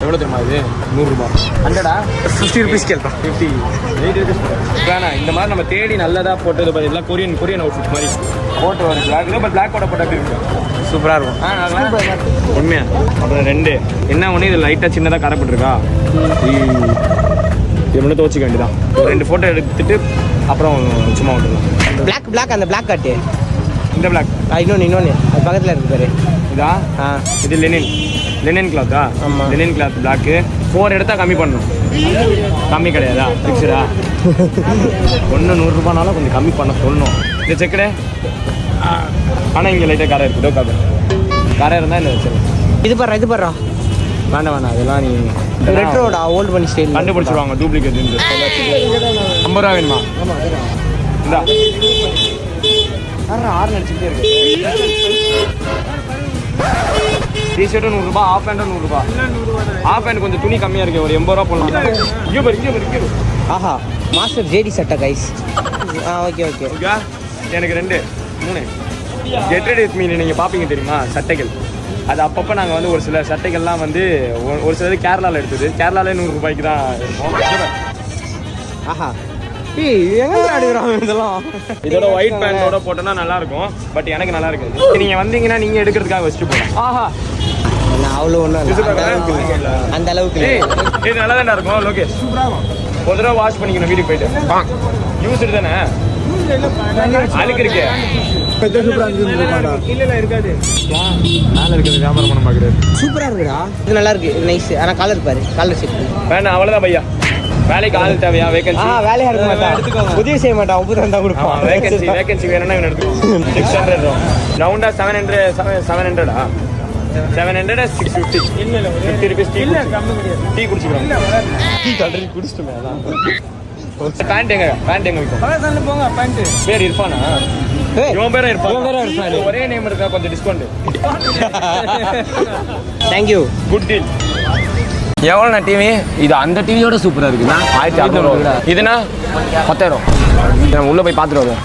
எவ்வளோ தெரியுமா இது? 100 ரூபா. 100டா? 50 rupees கேட்பா. 50 8 rupees வேணா. இந்த மாதிரி நம்ம தேடி நல்லதாக போட்டது பார்த்தீங்களா, கொரியன் அவுட்ஃபிட் மாதிரி போட்டு வரும். பிளாக் இப்போ பிளாக் கோட போட்டால் இருக்கும், சூப்பராக இருக்கும். உண்மையா. அப்புறம் 2 என்ன ஒன்று, இது லைட்டாக சின்னதாக கரைப்பட்டுருக்கா, இது மட்டும் துவச்சிக்க வேண்டியதான். 2 ஃபோட்டோ எடுத்துட்டு அப்புறம் சும்மா விட்டுருலாம். பிளாக் அந்த பிளாக் காட்டு. இந்த பிளாக் இன்னொன்று அது பக்கத்தில் இருக்கு பாரு. இதா? இது லெனின் கிளாத்தா? ஆமாம், லெனின் கிளாத் பிளாக்கு. 4 எடுத்தா கம்மி பண்ணணும். கம்மி கிடையாதா? ஃபிக்ஸ்டா? ஒன்று 100 ரூபானாலும் கொஞ்சம் கம்மி பண்ண சொல்லணும். இந்த செக்கடே ஆனால் இங்கே லைட்டாக கரை இருக்குது. கரை இருந்தால் இந்த வச்சு இது பாடுறா வேண்டாம் அதெல்லாம் நீ ரெட்ரோடா ஓல்டு பண்ணி ஸ்டைல் கண்டுபிடிச்சிருவாங்க. டூப்ளிகேட் 50 ரூபா வேணுமா? இந்தா 6 நடிச்சுட்டே இருக்கு. டிஷர்ட்டும் 100 ரூபா, ஆஃப் பேண்ட்டும் 100 ரூபா. ஆஃப் பேண்ட் கொஞ்சம் துணி கம்மியாக இருக்கு, ஒரு 80 ரூபா போடலாம். இங்கே பாரு. ஆஹா, மாஸ்டர் ஜேடி சட்டை கைஸ். ஓகே எனக்கு 2 3 கெட் ரெடி வித் மீ நீங்கள் பார்ப்பீங்க தெரியுமா சட்டைகள். அது அப்பப்போ நாங்கள் வந்து ஒரு சில சட்டைகள்லாம் வந்து ஒரு சிலது கேரளாவில் எடுத்தது. கேரளாலே 100 ரூபாய்க்கு தான் இருக்கும். ஆஹா, இதெல்லாம் இதோட ஒயிட் பேண்டோட போட்டோன்னா நல்லா இருக்கும். பட் எனக்கு நல்லா இருக்கு. நீங்க வந்தீங்கன்னா நீங்க எடுக்கிறதுக்காக வச்சுட்டு போகலாம். ஆஹா, அவ்வளோ ஒன்றும் அந்த அளவுக்கு இது நல்லா தானே இருக்கும். ஓகே, ஒரு தடவை வாஷ் பண்ணிக்கணும் வீட்டுக்கு போயிட்டு. யூஸ் தானே, அழுக்கு இருக்கு. இல்ல இருக்காது, மேல இருக்கிறது வியாபாரம் பண்ண பாக்குறாரு. சூப்பரா இருக்குடா, இது நல்லா இருக்கு, நைஸ். ஆனா கலர் பாரு, கலர் செட் வேணாம். அவ்வளவுதான் பையா. வேலைக்கு ஆள் தேவையா? வேகன்சி வேலையா இருக்க மாட்டான், உதவி செய்ய மாட்டான், உபதி வந்தா கொடுப்பான். வேகன்சி வேணும்னா இவன் எடுத்துக்கோ. 600 ரவுண்டா 700 700 650. 50 rupees டீ குடிச்சுக்கிறோம். டீ ஆல்ரெடி குடிச்சிட்டோமே. அதான் பேண்ட் எங்க விற்கும் போங்க. பேண்ட் பேர் இர்ஃபானா? இவன் பேரும் இர்ஃபான். ஒரே நேம் இருக்கா, கொஞ்சம் டிஸ்கவுண்ட். Thank you, good deal. எவ்வளோண்ணா டிவி? இது அந்த டிவியோட சூப்பராக இருக்குண்ணா. 1600. இதுனா 10,000. நம்ம உள்ளே போய் பார்த்துட்டு வரோம்.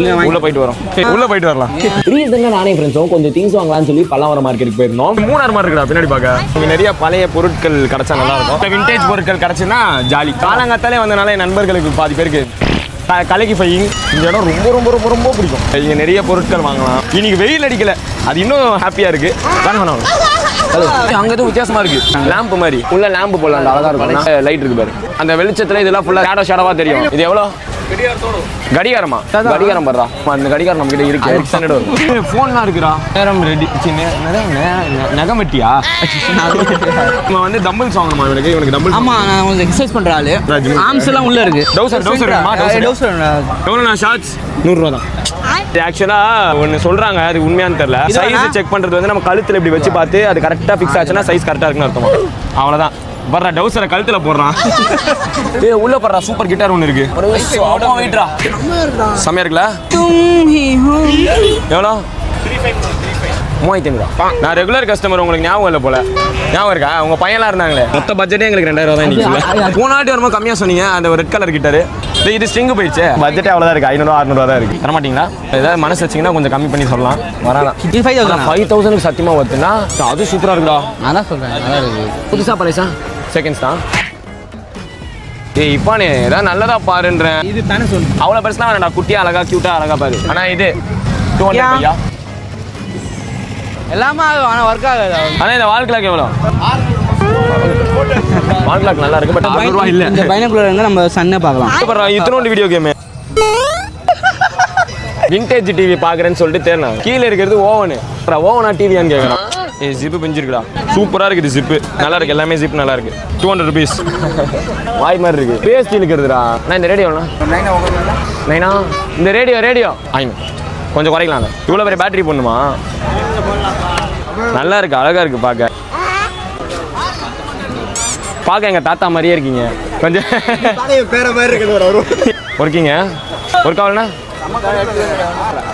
உள்ளே போயிட்டு வரலாம். ரீசெண்டாக நானே ஃப்ரெண்ட்ஸும் கொஞ்சம் திங்ஸ் வாங்கலாம்னு சொல்லி பல்லாவரம் மார்க்கெட்டுக்கு போயிருந்தோம். 3 மாதிரி இருக்குடா பின்னாடி பார்க்க. இங்கே நிறைய பழைய பொருட்கள் கிடைச்சா நல்லா இருக்கும். விண்டேஜ் பொருட்கள் கிடைச்சுன்னா ஜாலி. காலங்காத்தாலே வந்தனால என் நண்பர்களுக்கு பாதி பேருக்கு கலைக்கு பையிங் இந்த இடம் ரொம்ப ரொம்ப ரொம்ப ரொம்ப பிடிக்கும். இங்கே நிறைய பொருட்கள் வாங்கலாம். இன்னைக்கு வெயில் அடிக்கல, அது இன்னும் ஹாப்பியாக இருக்கு. வேணும் அங்கே எதுவும் வித்தியாசமா இருக்கு. லேம்ப் மாதிரி உள்ள லேம்ப் போடலாம், அழகா இருக்கும். லைட் இருக்கு பாரு, அந்த வெளிச்சத்துல இதெல்லாம் ஃபுல்லா ஷேடோவா தெரியும். இது எவ்வளோ? கடிகாரமா? கடிகாரம் பண்றா. அந்த கடிகாரம் நம்ம கிட்ட இருக்கு. 600 வரும். போன்லாம் இருக்குடா. நேரம் ரெடி. நகமெட்டியா? நம்ம வந்து டம்பிள்ஸ் வாங்கணுமா இவனுக்கு? டம்பிள்ஸ். ஆமா, நான் கொஞ்சம் எக்ஸசைஸ் பண்ற ஆளு. ஆர்ம்ஸ் எல்லாம் உள்ள இருக்கு. டவுசர் எவ்வளோ? ஷார்ட்ஸ் 100 ரூபா தான். ஆக்சுவலா ஒன்று சொல்றாங்க, அது உண்மையானு தெரியல. சைஸ் செக் பண்றது வந்து நம்ம கழுத்துல இப்படி வச்சு பார்த்து அது கரெக்டா ஃபிக்ஸ் ஆச்சுன்னா சைஸ் கரெக்டா இருக்குன்னு அர்த்தமா. அவ்வளவுதான். வர்ற டவுசரை கழுத்துல போடுறான். உள்ள போடுறா. சூப்பர் கிட்டார் ஒன்று இருக்கு. செம்மையா இருக்குல்ல? எவ்வளோ? 3500. நான் ரெகுலர் கஸ்டமர், உங்களுக்கு ஞாபகம் இல்லை போல. ஞாபகம் இருக்கா? உங்க பையன்லாம் இருந்தாங்களே. மொத்த பட்ஜெட்டே எங்களுக்கு 2000 தான் இன்னைக்கு. போனாட்டி வரும்போது கம்மியாக சொன்னீங்க. அந்த ஒரு ரெட் கலர் கிட்டாரு. இது ஸ்ட்ரிங்கு போயிடுச்சு. பட்ஜெட்டே அவ்வளோதான் இருக்கு. 500 600 தான் இருக்கு. தரமாட்டீங்களா? ஏதாவது மனசு வச்சிங்கன்னா கொஞ்சம் கம்மி பண்ணி சொல்லலாம். வரலாம். 5000 சத்தியமாக வருதுன்னா அது சூப்பராக இருக்குடா. அதான் சொல்றேன், நல்லா இருக்கு. புதுசாக பழைசா? செகண்ட்ஸ் தான். இப்பானே ஏதாவது நல்லதா பாருன்றேன். இது தானே சொல்லு. அவ்வளோ பெருசுலாம் வேணாடா, குட்டியா அழகா கியூட்டா அழகா பாரு. ஆனால் இது 200 எல்லாமே ஆனால் ஒர்க் ஆகாது. ஆனால் இந்த வால் கிளாக் எவ்வளோ? வால் கிளாக் நல்லா இருக்கு. பட் 600 ரூபா இல்லை. இந்த பைனாகுலர் இருந்தால் நம்ம சன்னே பார்க்கலாம். இத்தனோண்டு வீடியோ கேமு விண்டேஜ் டிவி பார்க்குறேன்னு சொல்லிட்டு தேர்னா கீழே இருக்கிறது ஓவனு. ஓவனா டிவியான்னு கேட்குறான். ஜிப்பு பிஞ்சிருக்குடா. சூப்பராக இருக்குது. ஜிப்பு நல்லா இருக்கு. எல்லாமே ஜிப் நல்லா இருக்கு. 200 rupees. வாய் மாதிரி இருக்கு. பேஸ்ட் இருக்குதுடா. நான் இந்த ரேடியோ நைனா இந்த ரேடியோ கொஞ்சம் குறைக்கலாம். இவ்வளோ பெரிய பேட்டரி போடணுமா? நல்லா இருக்கு, அழகா இருக்கு பார்க்க எங்க தாத்தா மாதிரியே இருக்கீங்க. கொஞ்சம் ஒர்க்கிங்க ஒர்க் ஆகலண்ணா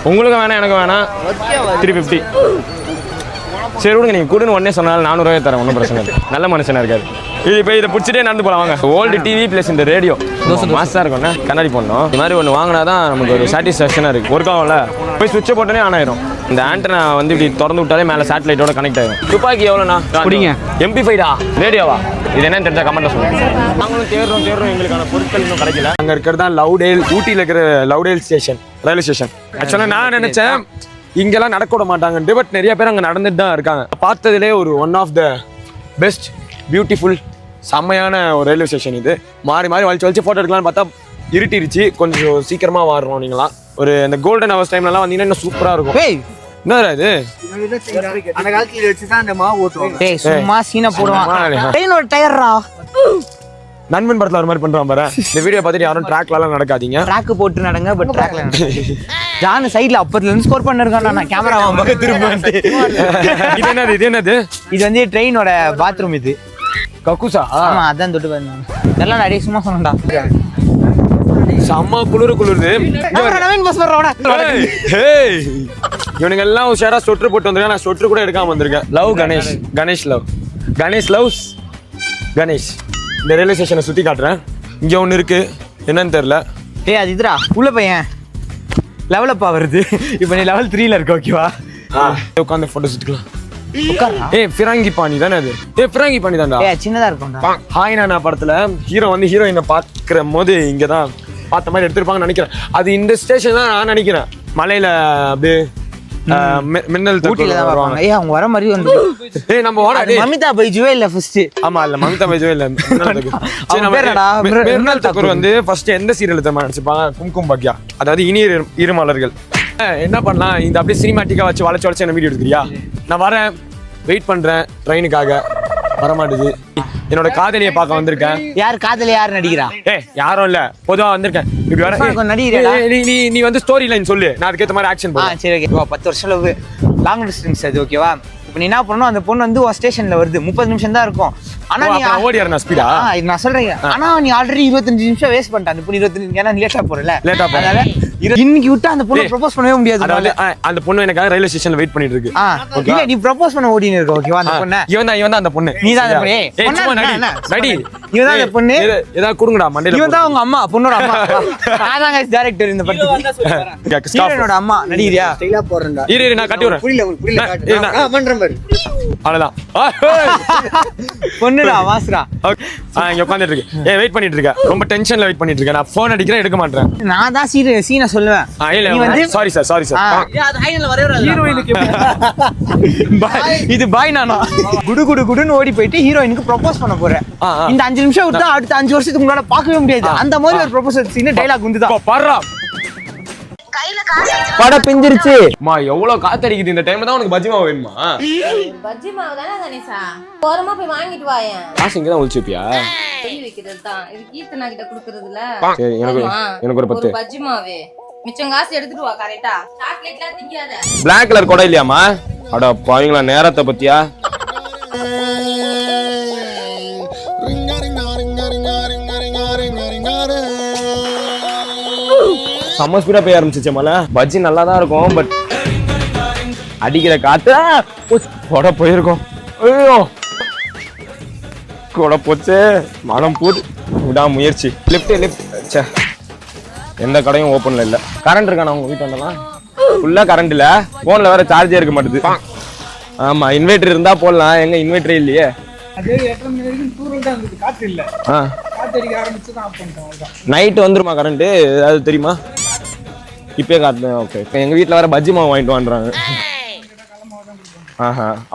உங்களுக்கு வேணாம், எனக்கு வேணாம். 350. சரி விடுங்க, நீங்கள் கூடுன்னு உடனே சொன்னாலும் 400 ரூபாய் தரேன். ஒன்றும் பிரச்சனை இல்லை. நல்ல மனுஷனாக இருக்காரு. இது இப்போ இதை பிடிச்சிட்டே நடந்து போகலாம். வாங்க. ஓல்டு டிவி ப்ளஸ் இந்த ரேடியோ மாசாக இருக்கும்ண்ணா. கண்ணாடி போடணும். இது மாதிரி ஒன்று வாங்கினா தான் நமக்கு ஒரு சாட்டிஸ்ஃபேக்ஷனாக இருக்குது. ஒர்க் ஆகும்ல, போய் சுவிட்சை போட்டோன்னே ஆன் ஆயிரும். இந்த ஆண்டனா வந்து இப்படி திறந்து விட்டாலே மேலே சேட்டலைட்டோட கனெக்ட் ஆகும். துப்பாக்கி எவ்வளோண்ணா? குடிங்க. MP5டா? ரேடியோவா? இது என்னன்னு தெரிஞ்சா கமெண்ட்ல சொல்லுங்க. நாங்களும் தேடுறோம் எங்களுக்கான பொருட்கள் இன்னும் கிடைக்கல. அங்கே இருக்கிறது தான் லவ்டேல், ஊட்டியில் இருக்கிற லவ்டேல் ஸ்டேஷன், ரயில்வே ஸ்டேஷன். ஆக்சுவலாக நான் நினைச்சேன் இங்கெல்லாம் நடக்க விட மாட்டாங்கன்ட்டு, பட் நிறைய பேர் அங்கே நடந்துட்டு தான் இருக்காங்க. பார்த்ததுலேயே ஒரு one of the best beautiful செம்மையான ஒரு ரயில்வே ஸ்டேஷன் இது. மாறி வலிச்சு ஃபோட்டோ எடுக்கலாம்னு பார்த்தா இருட்டிருச்சு. கொஞ்சம் சீக்கிரமாக வாடுறோம். நீங்களாம் ஒரு இந்த கோல்டன் ஹவர்ஸ் டைம்லலாம் வந்தீங்கன்னா இன்னும் சூப்பராக இருக்கும். என்னடா இது? அந்த காலத்துல வச்சு தான் அந்த மாவு ஓட்டுவாங்க. டேய் சும்மா சீனை போடுவான். ட்ரெயினோட டயர்ரா. நண்பன் படத்துல ஒரு மாதிரி பண்றான் பாரு. இந்த வீடியோ பார்த்துட்டு யாரும் ட்ராக்லலாம் நடக்காதீங்க. ட்ராக் போட்டு நடங்க, பட் ட்ராக்ல நடங்க. ஜான் சைடுல அப்பத்துல இருந்து ஸ்கோர் பண்ணிருக்கான். நான் கேமராவை பக்கம் திரும்ப. இது என்னது? இது வந்து ட்ரெயினோட பாத்ரூம். இது கக்கூசா? ஆமா, அதான் தொட்டு பாருங்க. இதெல்லாம் நிறைய சும்மா சொன்னடா. செம்ம குளிருது. நவீன் பஸ் வர்றோட. இவனுங்க எல்லாம் உஷாரா சொட்டர் போட்டு வந்திருக்கேன். நான் சொட்டர் கூட எடுக்காம வந்திருக்கேன். Love Ganesh loves Ganesh. இந்த ரயில்வே ஸ்டேஷனை சுத்தி காட்டுறேன். இங்க ஒண்ணு இருக்கு, என்னன்னு தெரியல. டேய் அது இதுடா, உள்ள பையன் லெவல் அப்பா வருது. இப்போ நீ லெவல் 3ல இருக்க, ஓகேவா? உட்காந்து போட்டோ சுத்திக்கலாம். உட்கார்றா. ஃபிராங்கி பாணி தானே அது? ஃபிராங்கி பாணி தான்டா. சின்னதா இருக்கும்டா. ஹாய் நானா படத்துல ஹீரோ வந்து ஹீரோயினை பார்க்கிற போது இங்கதான் பார்த்த மாதிரி எடுத்திருப்பாங்கன்னு நினைக்கிறேன். அது இந்த ஸ்டேஷன் தான் நான் நினைக்கிறேன். மலையில அப்படியே மின்னல் ஊட்டில தான் வருவாங்க. அவங்க வர மாதிரி வந்து நம்ம ஓட மமிதா பைஜுவே இல்ல ஃபர்ஸ்ட். ஆமா இல்ல மமிதா பைஜுவே இல்ல. மின்னல் தக்கூர் வந்து ஃபர்ஸ்ட் எந்த சீரியல் தான் நடிச்சிருப்பாங்க? கும்கும் பாக்யா, அதாவது இனிய இருமலர்கள். என்ன பண்ணலாம், இந்த அப்படியே சினிமாட்டிக்கா வச்சு வளைச்சு என்ன வீடியோ எடுக்கிறியா? நான் வரேன், வெயிட் பண்றேன் ட்ரெயினுக்காக. வரமாட்டுது. என்னோட காதலியை பார்க்க வந்திருக்கேன். யார் காதலி? யார் நடிக்கிறா? யாரும் இல்ல, பொதுவா வந்திருக்கேன். இப்படி வர நீ வந்து ஸ்டோரி லைன் சொல்லு, நான் அதுக்கேற்ற மாதிரி ஆக்ஷன் போடுறேன். சரி ஓகே. 10 வருஷம் லவ், லாங் டிஸ்டன்ஸ் அது, ஓகேவா? இப்போ நீ என்ன பண்ணணும், அந்த பொண்ணு வந்து ஒரு ஸ்டேஷன்ல வருது, 30 நிமிஷம் தான் இருக்கும். ஆனா நீ ஓடியாரு ஸ்பீடா? நான் சொல்றேன். ஆனா நீ ஆல்ரெடி 25 நிமிஷம் வேஸ்ட் பண்ணிட்ட. அந்த பொண்ணு 25, ஏன்னா லேட்டா போறல. அதனால இன்னைக்கு விட்டு அந்த பொண்ணு ப்ரோபோஸ் பண்ணவே முடியாது. அதாவது அந்த பொண்ணு எனக்காக ரயில்வே ஸ்டேஷன்ல வெயிட் பண்ணிட்டு இருக்கு. இல்ல நீ ப்ரோபோஸ் பண்ண ஓடினு இருக்க, ஓகேவா? அந்த பொண்ணு இவன் தான் அந்த பொண்ணு. நீ தான் அந்த பொண்ணு. நடி. இவன் தான் அந்த பொண்ணு. ஏதா குடுங்கடா மண்டையில. இவன் தான் உங்க அம்மா, பொண்ணோட அம்மா. நான் தான் டைரக்டர் இந்த படத்துக்கு. ஹீரோனோட அம்மா. நடிக்கிறியா? ஸ்டைலா போறேன்டா. இரு நான் கட்டி வரேன். புரியல காட்டு. பண்றேன் பாரு. அவ்வளவுதான். பொண்ணுடா வாசுடா. இங்க உட்கார்ந்துட்டு இருக்கு. வெயிட் பண்ணிட்டு இருக்க. ரொம்ப டென்ஷன்ல வெயிட் பண்ணிட்டு இருக்க. நான் போன் அடிக்கிறேன், எடுக்க மாட்டேன். நான் தான் சீனை சொல்லுவேன். Sorry sir. இது பாய் நானா குடுன்னு ஓடி போயிட்டு ஹீரோயினுக்கு ப்ரொபோஸ் பண்ண போறேன். இந்த 5 நிமிஷம் விட்டா அடுத்த 5 வருஷத்துக்கு முன்னாடி பார்க்கவே முடியாது. அந்த மாதிரி ஒரு ப்ரொபோசல் சீன் டைலாக் வந்துதான். பாறா பட பிஞ்சிருச்சு. மா எவ்வளவு காத்தடிக்குது. இந்த டைம்ல தான் உனக்கு பஜ்ஜி மாவு வேணுமா? பஜ்ஜி மாவு தானே கணேசா, போறமா போய் வாங்கிட்டு வாயேன். காசு இங்க தான் ஒளிச்சுப்பியா? சொல்லி வைக்கிறது தான் இது. கீர்த்தனா கிட்ட குடுக்குறதுல. சரி எனக்கு ஒரு 10 பஜ்ஜி மாவு மிச்சம் காசு எடுத்துட்டு வா. கரெக்ட்டா? சாக்லேட்லாம் திங்காத. Black கலர் கொடை இல்லையாமா? அட பாவீங்களா, நேரத்தை பத்தியா? செம்ம ஸ்பீடா போய் ஆரம்பிச்சிச்சு மலை. பஜ்ஜி நல்லா தான் இருக்கும், பட் அடிக்கிற காத்து கொடை போயிருக்கும். ஐயோ கொடை போச்சு, மனம் போது. விடா முயற்சி. லிஃப்ட் எந்த கடையும் ஓப்பன்ல இல்ல. கரண்ட் இருக்கானா உங்க வீட்டு வந்தலாம்? ஃபுல்லா கரண்ட் இல்ல. போன்ல வேற சார்ஜே இருக்க மாட்டேது. ஆமா, இன்வெர்டர் இருந்தா போடலாம். எங்க இன்வெர்டரே இல்லையே. நைட் வந்துருமா கரண்ட்? அது தெரியுமா? இப்பயே காட்டுறேன். ஓகே, எங்க வீட்டுல வேற பஜ்ஜி மாவு வாங்கிட்டு வாங்குறாங்க.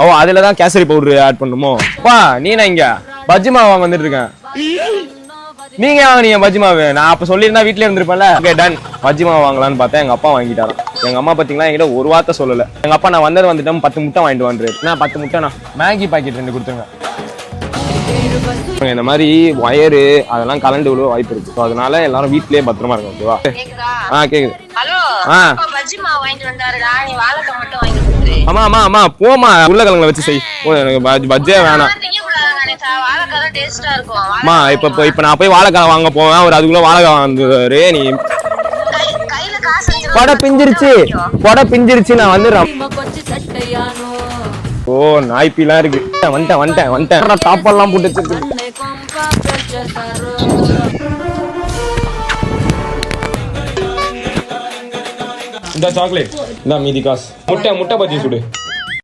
ஓ, அதுலதான் கேசரி பவுடர் ஆட் பண்ணுமோ? பா நீ நான் இங்க பஜ்ஜி மாவு வாங்க வந்துட்டு இருக்கேன். நீங்க வாங்கினீங்க பஜ்ஜி மாவு? நான் அப்ப சொல்லியிருந்தா வீட்லயே இருந்திருப்பேன்ல. Okay done. பஜ்ஜி மாவு வாங்கலான்னு பார்த்தேன், எங்க அப்பா வாங்கிட்டாராம். எங்க அம்மா பாத்தீங்களா என்கிட்ட ஒரு வார்த்தை சொல்லல. எங்க அப்பா நான் வந்துட்டேன் 10 முட்டை வாங்கிட்டு வாங்குறாரு. நான் 10 முட்டைண்ணா மேகி பாக்கெட் 2 கொடுத்துருங்க. இந்த மாதிரி வயரு அதெல்லாம் கலண்டு விழுவ வாய்ப்பு இருக்கு. அதனால எல்லாரும் வீட்லயே பத்திரமா இருக்கும். ஓகேவா? கேக்குது. ஹலோ, பஜ்ஜி மாவு வாங்கிட்டு வந்தாருடா. நீ வாழைக்காய் மட்டும் வாங்கி கொடுத்துரு. ஆமா போமா, உருளைக்கிழங்குல வச்சு செய். எனக்கு பஜ்ஜியே வேணாம். வாழைக்காய் டேஸ்டா இருக்கும். அம்மா இப்ப நான் போய் வாழைக்காய் வாங்க போவேன். ஒரு அதுக்குள்ள வாழைக்காய் வந்துரு. நீ கையில காசு கொடை பிஞ்சிருச்சு. நான் வந்துடுறேன். ஓ நாய்ப்பிலாம் இருக்கு. வந்துட்டேன். டாப்பெல்லாம் போட்டு வச்சிருக்கு. இந்த சாக்லேட் இந்த மீதி காசு முட்டை பஜ்ஜி சுடு